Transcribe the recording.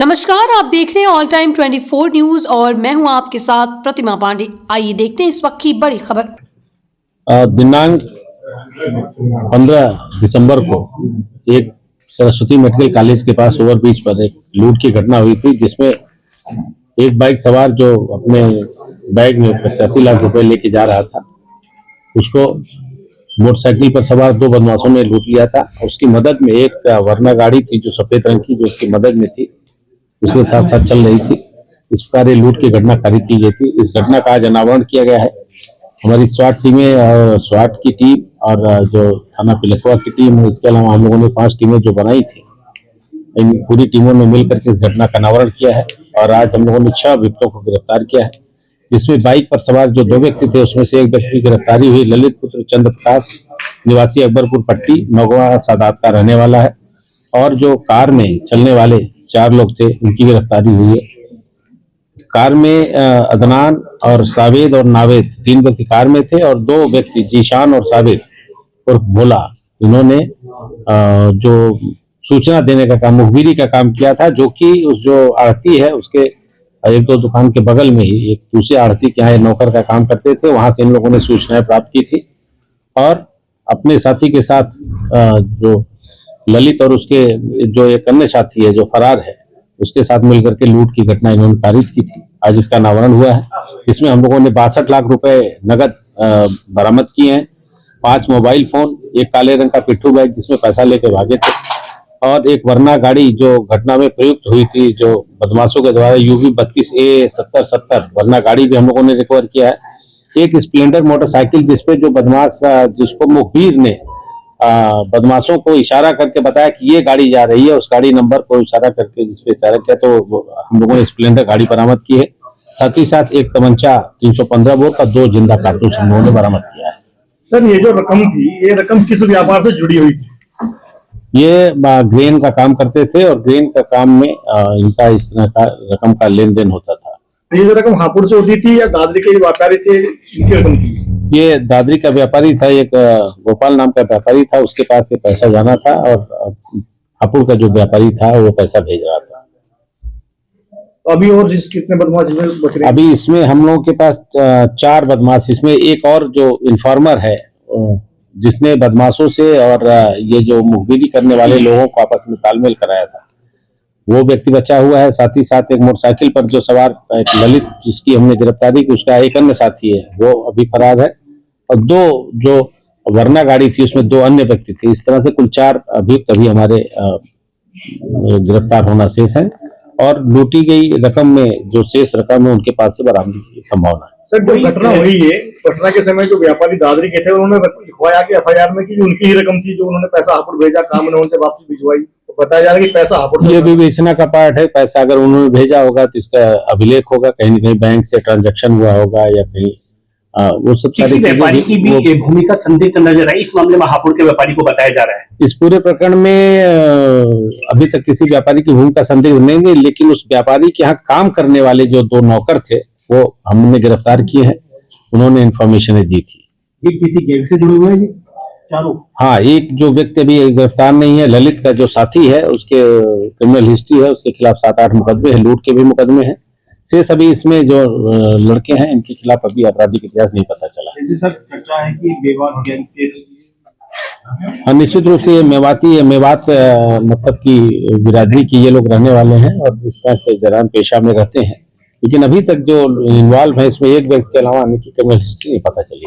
नमस्कार, आप देख रहे हैं ऑल टाइम 24 न्यूज और मैं हूं आपके साथ प्रतिमा पांडे। आइए देखते हैं इस वक्त की बड़ी खबर। दिनांक 15 दिसंबर को एक सरस्वती मेडिकल कॉलेज के पास ओवरब्रिज पर एक लूट की घटना हुई थी, जिसमें एक बाइक सवार जो अपने बैग में 85 लाख रुपए लेके जा रहा था, उसको मोटरसाइकिल पर सवार दो बदमाशों ने लूट लिया था। उसकी मदद में एक वर्ना गाड़ी थी जो सफेद रंग की, जो उसकी मदद में थी, उसके साथ साथ चल रही थी। इस प्रकार ये लूट की घटना कारित की गई थी। इस घटना का आज अनावरण किया गया है। हमारी स्वाट टीमें और स्वाट की टीम और जो थाना पिलखवा की टीम है, इसके अलावा हम लोगों ने 5 टीमें जो बनाई थी, इन पूरी टीमों ने मिलकर के इस घटना का अनावरण किया है। और आज हम लोगों ने 6 व्यक्तियों को गिरफ्तार किया है, जिसमें बाइक पर सवार जो 2 व्यक्ति थे, उसमें से एक व्यक्ति की गिरफ्तारी हुई। ललित पुत्र चंद्र प्रकाश, निवासी अकबरपुर पट्टी, नौगवा सादात का रहने वाला है। और जो कार में चलने वाले 4 लोग थे, उनकी गिरफ्तारी हुई है। कार में अदनान और सावेद और नावेद 3 व्यक्ति कार में थे, और 2 व्यक्ति जीशान और सावेद और भोला, इन्होंने जो सूचना देने का काम, मुखबिरी का काम किया था, जो कि उस जो आढ़ती है उसके 1-2 दुकान के बगल में ही एक दूसरे आढ़ती के यहाँ नौकर का काम करते थे। वहां से इन लोगों ने सूचनाएं प्राप्त की थी और अपने साथी के साथ जो ललित और उसके जो एक अन्य साथी है जो फरार है, उसके साथ मिलकर के लूट की घटना इन्होंने कारित की थी। आज इसका अनावरण हुआ है। इसमें हम लोगों ने 62 लाख रुपए नगद बरामद किए हैं, 5 मोबाइल फोन, एक काले रंग का पिट्ठू बैग जिसमें पैसा लेके भागे थे, और एक वर्ना गाड़ी जो घटना में प्रयुक्त हुई थी, जो बदमाशों के द्वारा UV 32A7070 वर्ना गाड़ी भी हम लोगों ने रिकवर किया है। एक स्प्लेंडर मोटरसाइकिल जिसपे जो बदमाश, जिसको मुखबिर ने बदमाशों को इशारा करके बताया कि ये गाड़ी जा रही है, उस गाड़ी नंबर को इशारा करके जिसपे इशारा किया, तो हम लोगों ने स्प्लेंडर गाड़ी बरामद की है। साथ ही साथ एक तमंचा 315 बोर का 2 जिंदा कारतूस हम लोगों ने बरामद किया है। सर, ये जो रकम थी, ये रकम किस व्यापार से जुड़ी हुई थी? ये ग्रेन का काम करते थे और ग्रेन का काम में इनका इस तरह का रकम का लेन देन होता था। ये जो रकम हापुड़ से होती थी या दादरी के व्यापारी थे, इनकी रकम थी? ये दादरी का व्यापारी था, एक गोपाल नाम का व्यापारी था, उसके पास से पैसा जाना था, और हापुड़ का जो व्यापारी था वो पैसा भेज रहा था। तो अभी और कितने बदमाश बच रहे हैं? अभी इसमें हम लोगों के पास 4 बदमाश, इसमें एक और जो इन्फॉर्मर है, जिसने बदमाशों से और ये जो मुखबिरी करने वाले लोगों को आपस में तालमेल कराया था, वो व्यक्ति बचा हुआ है। साथ ही साथ एक मोटरसाइकिल पर जो सवार एक ललित, जिसकी हमने गिरफ्तारी की, उसका एक अन्य साथी है, वो अभी फरार है। और 2 जो वर्ना गाड़ी थी, उसमें 2 अन्य व्यक्ति थे। इस तरह से कुल 4 अभियुक्त अभी हमारे गिरफ्तार होना शेष है, और लूटी गई रकम में जो शेष रकम है उनके पास से बरामदी की संभावना है। सर, जो घटना हुई है, घटना के समय जो व्यापारी दादरी के थे, उन्होंने लिखवाया कि FIR में कि उनकी ही रकम थी, जो उन्होंने पैसा हापुड़ भेजा, काम उन्होंने उनसे वापस भिजवाई, तो बताया जा रहा है कि पैसा हापुड़। ये विवेचना का पार्ट है। पैसा अगर उन्होंने भेजा होगा तो इसका अभिलेख होगा, कहीं न कहीं बैंक से ट्रांजैक्शन हुआ होगा या कहीं वो सब सारी व्यापारी की भी भूमिका संदिग्ध नजर आई इस मामले में हापुड़ के व्यापारी को बताया जा रहा है। इस पूरे प्रकरण में अभी तक किसी व्यापारी की भूमिका संदिग्ध नहीं है, लेकिन उस व्यापारी के यहाँ काम करने वाले जो 2 नौकर थे, वो हमने गिरफ्तार किए हैं। उन्होंने इन्फॉर्मेशन दी थी। ये किसी गैंग से जुड़े हुए हैं चारों? हाँ, एक जो व्यक्ति अभी गिरफ्तार नहीं है, ललित का जो साथी है, उसके क्रिमिनल हिस्ट्री है, उसके खिलाफ 7-8 मुकदमे हैं, लूट के भी मुकदमे हैं। शेष अभी इसमें जो लड़के हैं, इनके खिलाफ अभी आपराधिक इतिहास नहीं पता चला। जैसे सर चर्चा है कि मेवात गैंग के, निश्चित रूप से ये मेवाती है, मेवात मतलब की बिरादरी की ये लोग रहने वाले हैं और इस तरह के जरान पेशा में रहते हैं। लेकिन अभी तक जो इन्वॉल्व है इसमें एक व्यक्ति के अलावा अन्य की क्रिमिनल हिस्ट्री नहीं पता चली।